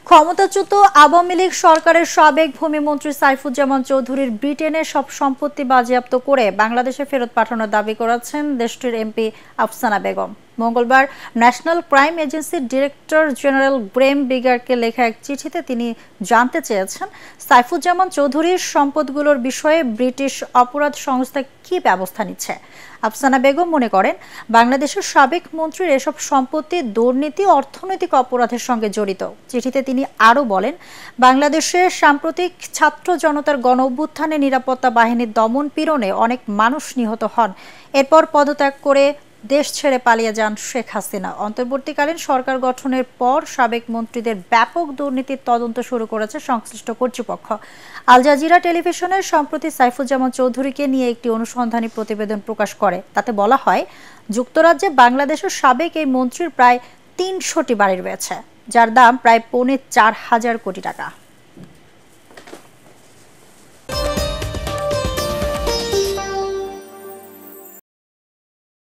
ক্ষমতাচ্যুত আওয়ামী লীগ সরকারের সাবেক ভূমিমন্ত্রী সাইফুজ্জামান চৌধুরীর ব্রিটেনের সব সম্পত্তি বাজেয়াপ্ত করে বাংলাদেশে ফেরত পাঠানোর দাবি করেছেন দেশটির এমপি আফসানা বেগম। মঙ্গলবার ন্যাশনাল ক্রাইম এজেন্সির ডিরেক্টর জেনারেল গ্রেম বিগারকে লেখা এক চিঠিতে তিনি জানতে চেয়েছেন, সাইফুজ্জামান চৌধুরীর সম্পদগুলোর বিষয়ে ব্রিটিশ অপরাধ সংস্থা কী ব্যবস্থা নিচ্ছে। আফসানা বেগম মনে করেন, বাংলাদেশের সাবেক মন্ত্রীর এসব সম্পত্তি দুর্নীতি অর্থনৈতিক অপরাধের সঙ্গে জড়িত। চিঠিতে তিনি আরও বলেন, বাংলাদেশে সাম্প্রতিক ছাত্র জনতার গণ অভ্যুত্থানে নিরাপত্তা বাহিনীর দমন পীড়নে অনেক মানুষ নিহত হন। এরপর পদত্যাগ করে দেশ ছেড়ে পালিয়ে যান শেখ হাসিনা। অন্তর্বর্তীকালীন সরকার গঠনের পর সাবেক মন্ত্রীদের ব্যাপক দুর্নীতির তদন্ত শুরু করেছে সংশ্লিষ্ট কর্তৃপক্ষ। আল জাজিরা টেলিভিশনের সম্প্রতি সাইফুজ্জামান চৌধুরীকে নিয়ে একটি অনুসন্ধানী প্রতিবেদন প্রকাশ করে। তাতে বলা হয়, যুক্তরাজ্যে বাংলাদেশের সাবেক এই মন্ত্রীর প্রায় ৩০০টি বাড়ি রয়েছে, যার দাম প্রায় ৪.৫ কোটি টাকা।